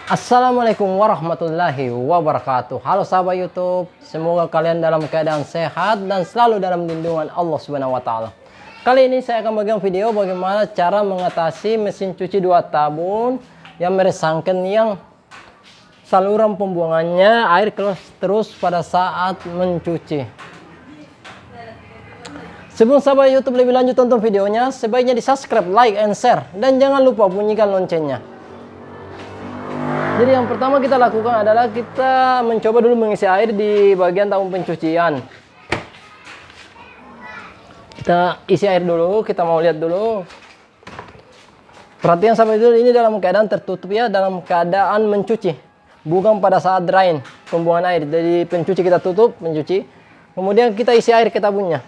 Assalamualaikum warahmatullahi wabarakatuh. Halo sahabat YouTube, semoga kalian dalam keadaan sehat dan selalu dalam lindungan Allah Subhanahu wa taala. Kali ini saya akan bagikan video bagaimana cara mengatasi mesin cuci 2 tabung yang meresangkan yang saluran pembuangannya air keluar terus pada saat mencuci. Sebelum sahabat YouTube lebih lanjut tonton videonya, sebaiknya di subscribe, like, and share, dan jangan lupa bunyikan loncengnya. Jadi yang pertama kita lakukan adalah kita mencoba dulu mengisi air di bagian tabung pencucian. Kita isi air dulu, kita mau lihat dulu. Perhatian sampai dulu, ini dalam keadaan tertutup ya, dalam keadaan mencuci. Bukan pada saat drain, pembuangan air. Jadi pencuci kita tutup, mencuci. Kemudian kita isi air ke tabungnya.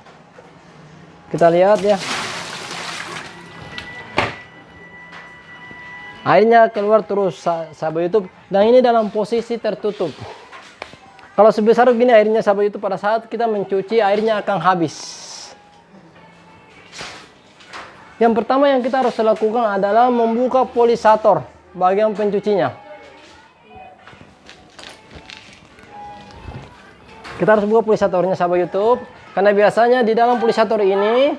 Kita lihat ya. Airnya keluar terus sahabat YouTube, dan ini dalam posisi tertutup. Kalau sebesar begini airnya sahabat YouTube, pada saat kita mencuci airnya akan habis. Yang pertama yang kita harus lakukan adalah membuka polisator bagian pencucinya. Kita harus buka polisatornya sahabat YouTube, karena biasanya di dalam polisator ini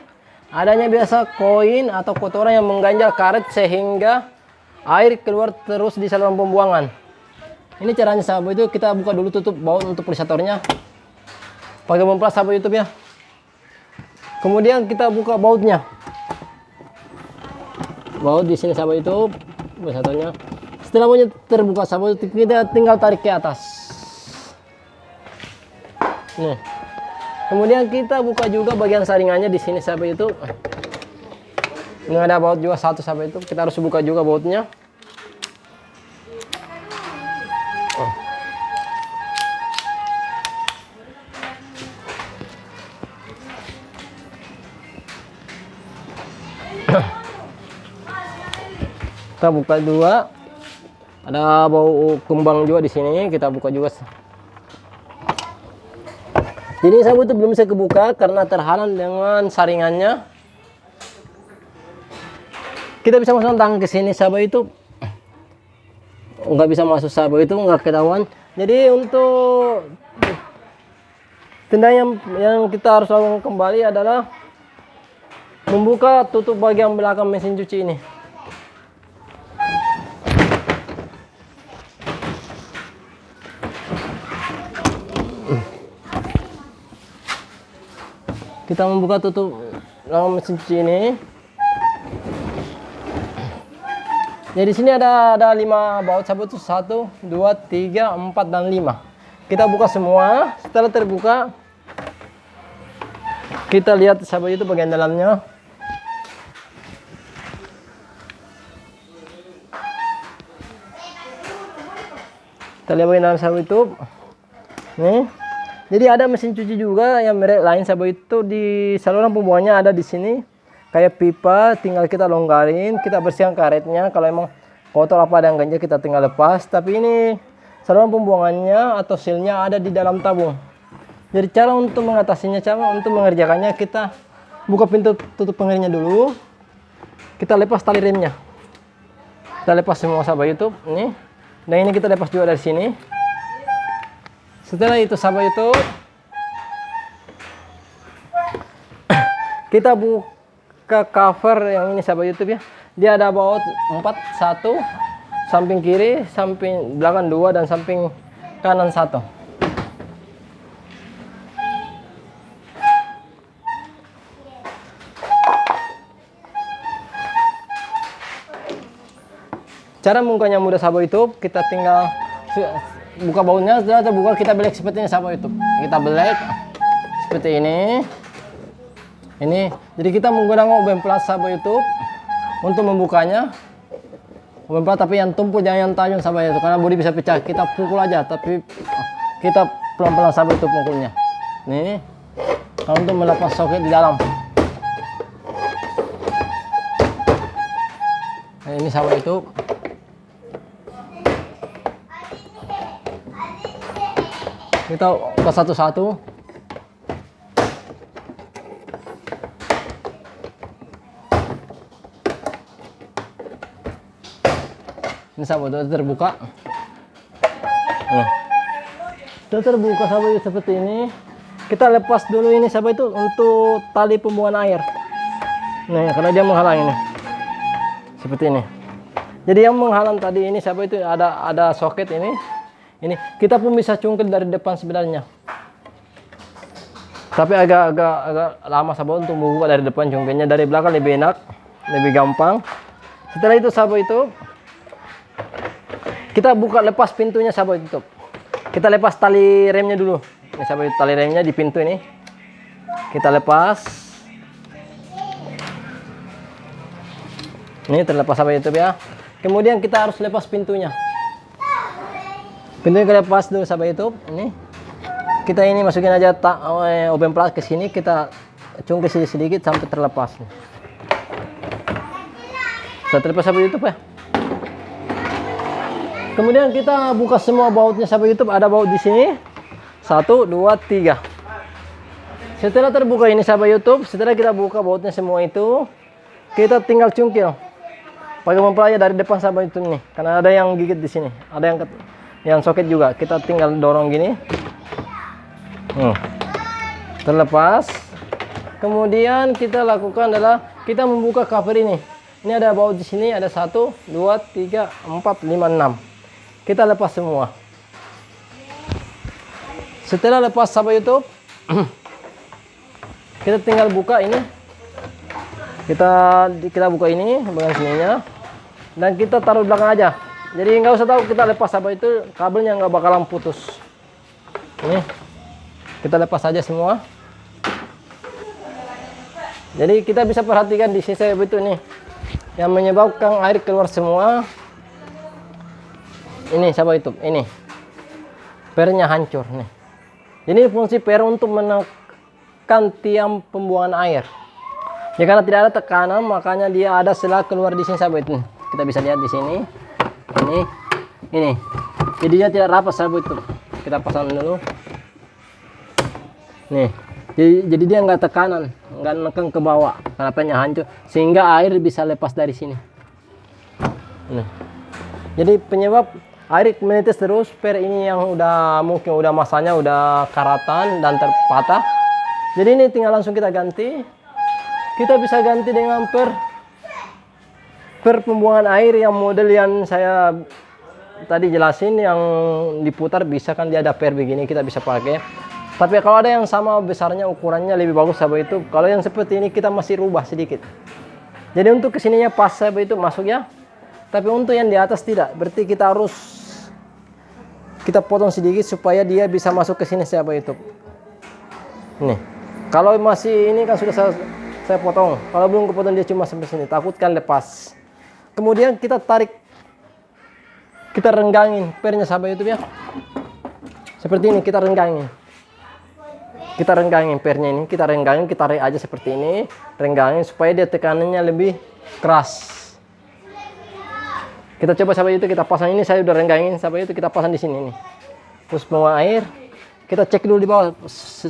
adanya biasa koin atau kotoran yang mengganjal karet sehingga air keluar terus di saluran pembuangan. Ini caranya sahabat itu, kita buka dulu tutup baut untuk polisatornya pakai memplas sahabat YouTube ya. Kemudian kita buka bautnya. Baut di sini sahabat YouTube, polisatornya. Setelah bautnya terbuka sahabat YouTube, kita tinggal tarik ke atas. Nih. Kemudian kita buka juga bagian saringannya di sini sahabat YouTube. Ini ada baut juga satu sahabat itu, kita harus buka juga bautnya. Kita buka dua. Ada bau kembang juga di sini, kita buka juga. Jadi sahabat itu belum bisa kebuka karena terhalang dengan saringannya. Kita bisa masukkan tangan ke sini sahabat itu, nggak bisa masuk sahabat itu, nggak ketahuan. Jadi untuk tindakan yang kita harus lakukan kembali adalah membuka tutup bagian belakang mesin cuci ini. Kita membuka tutup belakang mesin cuci ini. Jadi di sini ada 5 baut sahabat itu, 1, 2, 3, 4, dan 5. Kita buka semua. Setelah terbuka, kita lihat sahabat itu bagian dalamnya. Kita lihat bagian dalam sahabat itu. Nih. Jadi ada mesin cuci juga yang merek lain sahabat itu, di saluran pembuangannya ada di sini. Kayak pipa, tinggal kita longgarin, kita bersihkan karetnya. Kalau emang kotor apa ada yang ganjil, kita tinggal lepas. Tapi ini saluran pembuangannya atau sealnya ada di dalam tabung. Jadi cara untuk mengatasinya, cara untuk mengerjakannya, kita buka pintu tutup pengerinnya dulu. Kita lepas tali remnya. Kita lepas semua sahabat YouTube. Nih. Dan ini kita lepas juga dari sini. Setelah itu sahabat YouTube, kita buka cover yang ini sahabat YouTube ya. Dia ada baut 4, 1 samping kiri, samping belakang 2, dan samping kanan 1. Cara membukanya mudah sahabat YouTube, kita tinggal buka bautnya. Setelah terbuka, kita belek seperti ini sahabat YouTube. Kita belek seperti ini. Ini, jadi kita menggunakan oven plus sahabat YouTube untuk membukanya. Oven plus tapi yang tumpul, jangan yang tajam sahabat YouTube, karena bodi bisa pecah. Kita pukul aja, tapi kita pelan-pelan sahabat YouTube pukulnya. Nih, kalau untuk melepas soket di dalam. Nah, ini sahabat YouTube. Kita buka satu-satu. Ini sahabat terbuka. Nih. Sudah terbuka sahabat YouTube seperti ini. Kita lepas dulu ini sahabat itu untuk tali pembuangan air. Nih, karena dia menghalang ini. Seperti ini. Jadi yang menghalang tadi ini sahabat itu ada soket ini. Ini kita pun bisa cungkil dari depan sebenarnya. Tapi agak lama sahabat untuk membuka dari depan cungkilnya. Dari belakang lebih enak, lebih gampang. Setelah itu sahabat itu kita buka lepas pintunya sahabat YouTube. Kita lepas tali remnya dulu. Ini sahabat, tali remnya di pintu ini. Kita lepas. Ini terlepas sahabat YouTube ya. Kemudian kita harus lepas pintunya. Pintunya kita lepas dulu sahabat YouTube. Ini. Kita ini masukin aja open plus ke sini, kita cungkil sedikit sampai terlepas. Sudah terlepas sahabat YouTube ya. Kemudian kita buka semua bautnya sahabat YouTube. Ada baut di sini. 1, 2, 3. Setelah terbuka ini sahabat YouTube, setelah kita buka bautnya semua itu, kita tinggal cungkil. Pakai mempelai dari depan sahabat YouTube nih, karena ada yang gigit di sini, ada yang soket juga. Kita tinggal dorong gini. Terlepas. Kemudian kita lakukan adalah kita membuka cover ini. Ini ada baut di sini, ada 1, 2, 3, 4, 5, 6. Kita lepas semua. Setelah lepas sahabat YouTube, kita tinggal buka ini. Kita buka ini bagian sininya, dan kita taruh belakang aja. Jadi nggak usah tahu kita lepas sahabat itu, kabelnya nggak bakalan putus. Ini kita lepas saja semua. Jadi kita bisa perhatikan di sini sahabat itu nih, yang menyebabkan air keluar semua. Ini sahabat YouTube, ini pernya hancur nih. Ini fungsi per untuk menekan tiang pembuangan air. Ya karena tidak ada tekanan, makanya dia ada sela keluar di sini sahabat itu. Kita bisa lihat di sini. Ini. Jadi dia tidak rapat sahabat itu. Kita pasang dulu. Nih. Jadi dia nggak tekanan, nggak neken ke bawah. Karena pernya hancur, sehingga air bisa lepas dari sini. Nih. Jadi penyebab air menetes terus, per ini yang mungkin udah masanya udah karatan dan terpatah. Jadi ini tinggal langsung kita ganti. Kita bisa ganti dengan per pembuangan air yang model yang saya tadi jelasin, yang diputar bisa kan, dia ada per begini, kita bisa pakai. Tapi kalau ada yang sama besarnya, ukurannya lebih bagus sahabat itu. Kalau yang seperti ini kita masih rubah sedikit. Jadi untuk kesininya pas sahabat itu masuk ya. Tapi untuk yang di atas tidak. Berarti kita harus potong sedikit supaya dia bisa masuk ke sini sahabat itu. Nih. Kalau masih ini kan sudah saya potong. Kalau belum kepotong dia cuma sampai sini, takutkan lepas. Kemudian kita tarik, kita renggangin pernya sahabat YouTube ya. Seperti ini kita renggangin. Kita renggangin pernya ini, kita renggangin, kita tarik aja seperti ini, renggangin supaya dia tekanannya lebih keras. Kita coba sahabat YouTube, kita pasang ini, saya udah renggangin sahabat YouTube, kita pasang di sini nih. Terus pembuangan air, kita cek dulu di bawah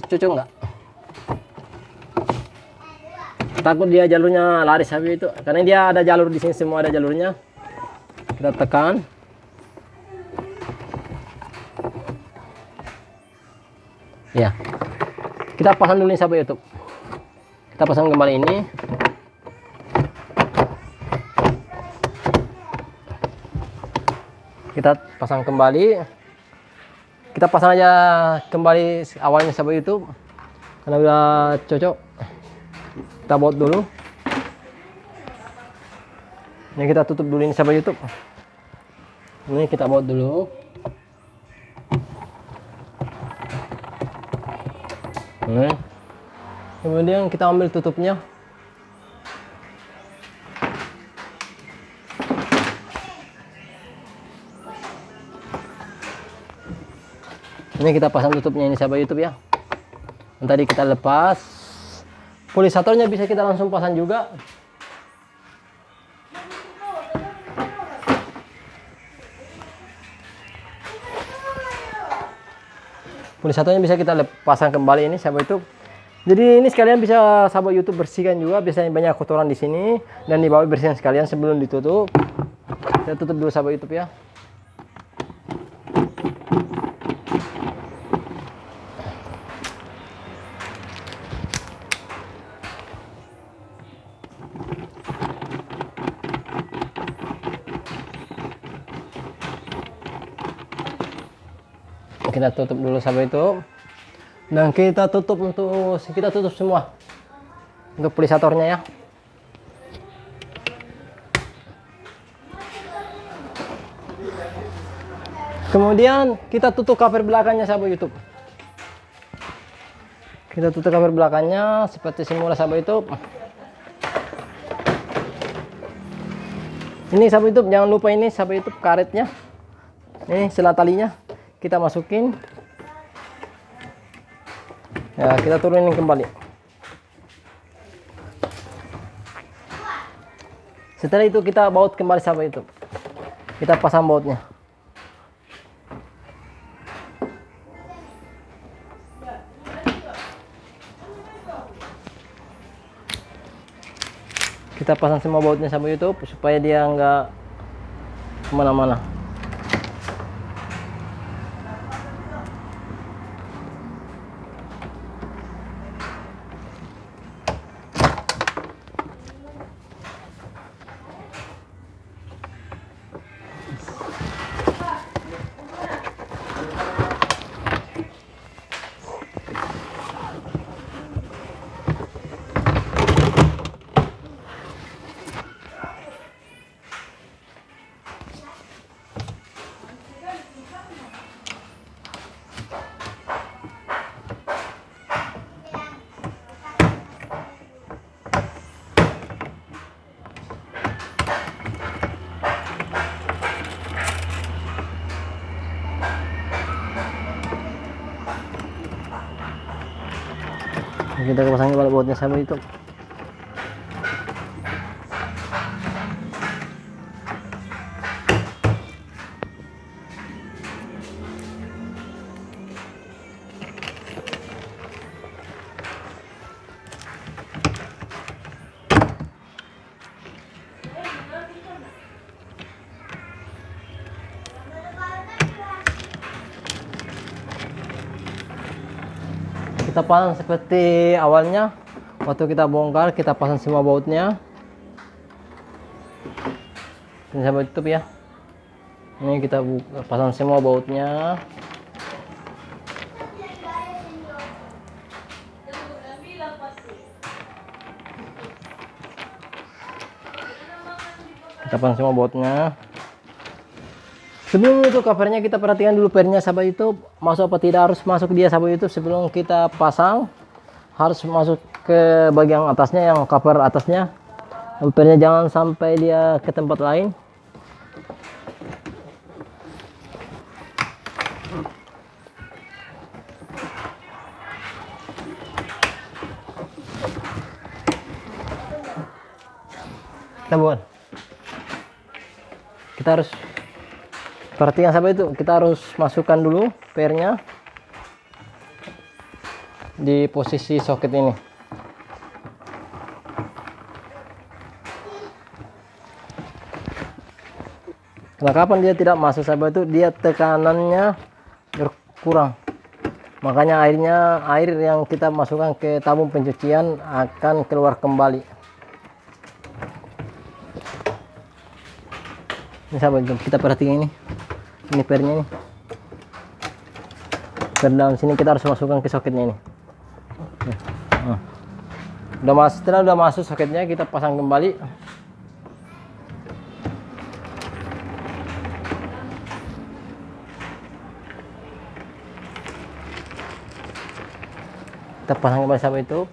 cocok nggak. Takut dia jalurnya lari sahabat itu, karena dia ada jalur di sini, semua ada jalurnya. Kita tekan. Ya. Kita pasang dulu ini sahabat YouTube. Kita pasang kembali ini. Kita pasang kembali. Kita pasang aja kembali awalnya sahabat YouTube. Karena udah cocok. Kita baut dulu. Ini kita tutup dulu ini sahabat YouTube. Ini kita baut dulu. Nah, kemudian kita ambil tutupnya. Ini kita pasang tutupnya ini sahabat YouTube ya. Dan tadi kita lepas. Polisatornya bisa kita langsung pasang juga. Polisatornya bisa kita pasang kembali ini sahabat YouTube. Jadi ini sekalian bisa sahabat YouTube bersihkan juga, biasanya banyak kotoran di sini, dan di bawah bersihkan sekalian sebelum ditutup. Saya tutup dulu sahabat YouTube ya. Kita tutup dulu sahabat YouTube. Dan kita tutup semua untuk polisatornya ya. Kemudian kita tutup cover belakangnya sahabat YouTube. Kita tutup cover belakangnya seperti semula sahabat YouTube. Ini sahabat YouTube, jangan lupa ini sahabat YouTube karetnya. Ini sela talinya kita masukin. Ya, kita turunin kembali. Setelah itu kita baut kembali sahabat YouTube. Kita pasang bautnya. Kita pasang semua bautnya sahabat YouTube supaya dia nggak kemana-mana. Kita pasangin balik bautnya sahabat YouTube. Kita pasang seperti awalnya waktu kita bongkar, kita pasang semua bautnya. Ini sahabat YouTube ya. Ini kita pasang semua bautnya. Kita pasang semua bautnya. Sebelum itu covernya kita perhatikan dulu pernya sahabat YouTube, masuk apa tidak, harus masuk dia sahabat YouTube. Sebelum kita pasang harus masuk ke bagian atasnya, yang cover atasnya. Pernya jangan sampai dia ke tempat lain. Kita harus perhatikan sahabat itu, kita harus masukkan dulu pernya di posisi soket ini. Nah, kapan dia tidak masuk sahabat itu, dia tekanannya berkurang. Makanya air yang kita masukkan ke tabung pencucian akan keluar kembali. Ini sahabat itu, kita perhatikan ini pernya ini. Per dalam sini kita harus masukkan ke soketnya ini. Setelah udah masuk soketnya, kita pasang kembali. Kita pasang kembali sahabat itu.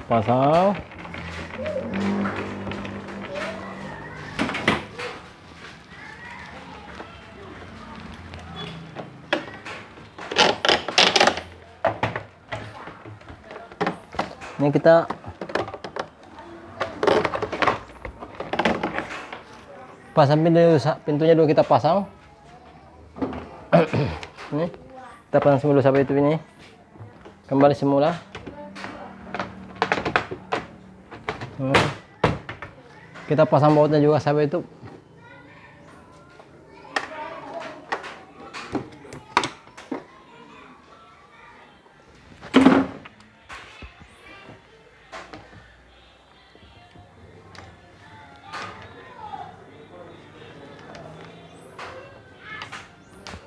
Pasang. Ini kita pasang pintunya dulu, kita pasang. Ini kita pasang semula sahabat itu, ini kembali semula. Kita pasang bautnya juga sahabat itu.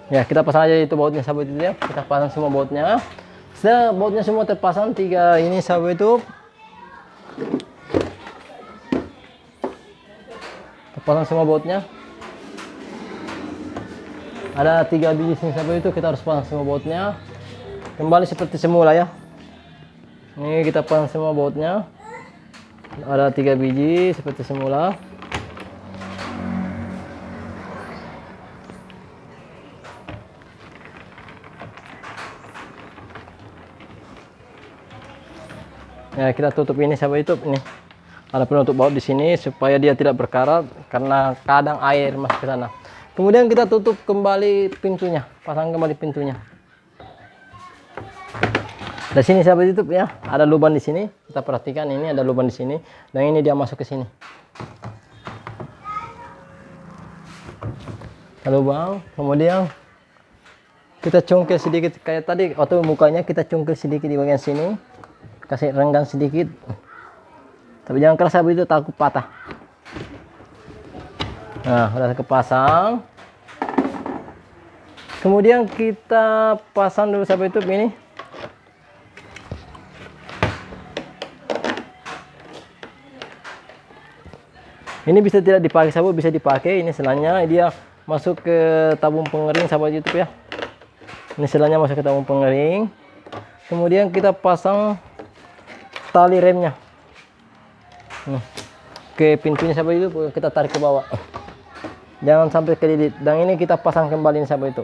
Ya, kita pasang aja itu bautnya sahabat YouTube ya. Kita pasang semua bautnya. Setelah bautnya semua terpasang, 3 ini sahabat YouTube. Terpasang semua bautnya. Ada 3 biji sini sahabat YouTube, kita harus pasang semua bautnya. Kembali seperti semula ya. Ini kita pasang semua bautnya. Ada 3 biji seperti semula. Ya, kita tutup ini sahabat YouTube. Ini ada penutup baut di sini supaya dia tidak berkarat karena kadang air masuk ke sana. Kemudian kita tutup kembali pintunya, pasang kembali pintunya. Di sini sahabat YouTube ya, ada lubang di sini. Kita perhatikan ini ada lubang di sini dan ini dia masuk ke sini. Lubang, kemudian kita congkel sedikit kayak tadi atau mukanya kita congkel sedikit di bagian sini. Kasih renggang sedikit, tapi jangan keras sahabat itu, takut patah. Nah, udah kepasang. Kemudian kita pasang dulu sahabat itu ini. Ini bisa tidak dipakai sahabat, bisa dipakai. Ini selanya dia masuk ke tabung pengering sahabat YouTube ya. Ini selanya masuk ke tabung pengering. Kemudian kita pasang tali remnya ke pintunya sahabat itu, kita tarik ke bawah, jangan sampai kelilit. Dan ini kita pasang kembali sahabat itu,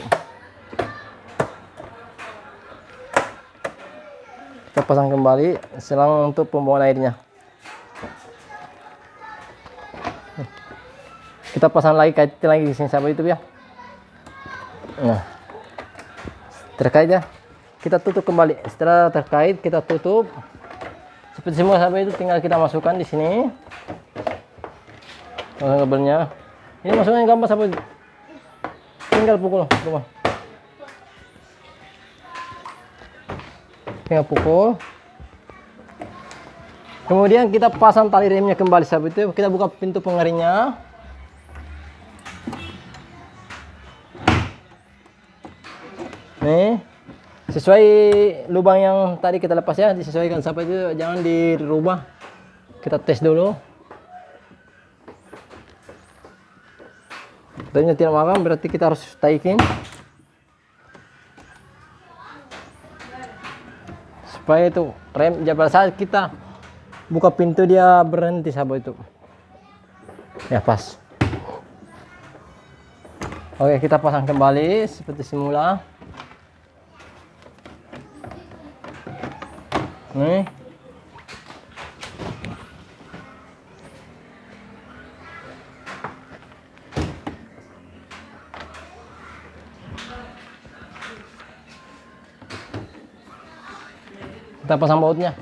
kita pasang kembali selang untuk pembuangan airnya. Kita pasang lagi, kaitin lagi di sini sahabat itu ya. Nah, terkait ya, kita tutup kembali. Setelah terkait kita tutup seperti semua sahabat itu, tinggal kita masukkan di sini. Masukkan kabelnya. Ini masuknya gampang sahabat. Tinggal pukul, teman. Tinggal pukul. Kemudian kita pasang tali remnya kembali sahabat itu. Kita buka pintu pengeringnya. Nih. Sesuai lubang yang tadi kita lepas ya, disesuaikan sahabat itu, jangan dirubah. Kita tes dulu. Remnya tidak makan, berarti kita harus taikin supaya itu rem pada saat kita buka pintu dia berhenti sahabat itu. Ya, pas. Oke, kita pasang kembali seperti semula. Nih. Kita pasang bautnya.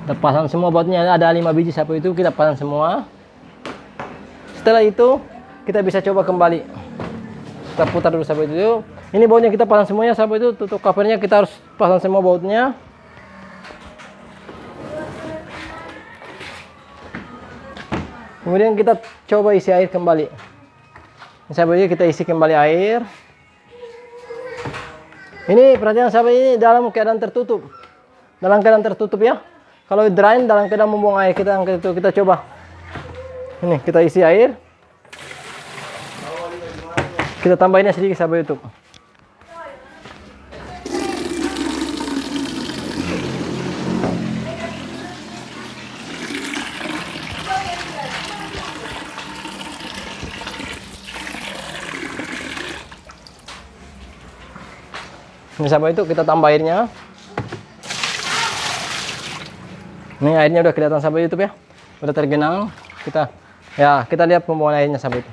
Kita pasang semua bautnya, ada 5 biji sahabat itu, kita pasang semua. Setelah itu kita bisa coba kembali. Kita putar dulu sahabat itu. Ini bautnya kita pasang semuanya sahabat itu, tutup covernya kita harus pasang semua bautnya. Kemudian kita coba isi air kembali. Sahabat itu kita isi kembali air. Ini perhatian sahabat, ini dalam keadaan tertutup. Dalam keadaan tertutup ya. Kalau drain dalam keadaan membuang air, kita angkat itu, kita coba. Ini kita isi air. Kita tambahinnya sedikit sahabat YouTube. Ini sahabat itu, kita tambah airnya. Ini airnya udah kelihatan sahabat YouTube ya. Udah tergenang. Kita lihat pembuangan airnya sahabat itu.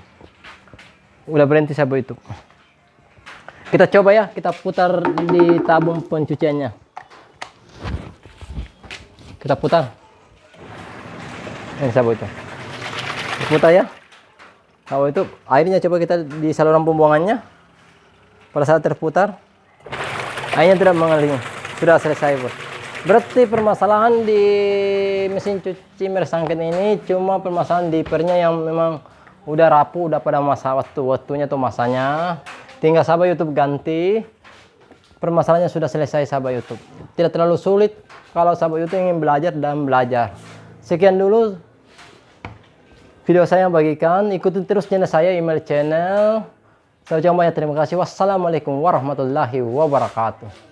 Udah berhenti sahabat itu. Kita coba ya, kita putar di tabung pencuciannya. Kita putar. Ini sahabat itu. Putar ya. Sahabat itu, airnya coba kita di saluran pembuangannya. Pada saat terputar, airnya tidak mengalir. Sudah selesai bos. Berarti permasalahan di mesin cuci Mersangkin ini cuma permasalahan dipernya yang memang udah rapuh, udah pada masa waktunya tuh masanya. Tinggal sahabat YouTube ganti. Permasalahannya sudah selesai sahabat YouTube. Tidak terlalu sulit kalau sahabat YouTube ingin belajar dan belajar. Sekian dulu video saya bagikan. Ikutin terus channel saya, email channel. Saya ucapkan banyak terima kasih. Wassalamualaikum warahmatullahi wabarakatuh.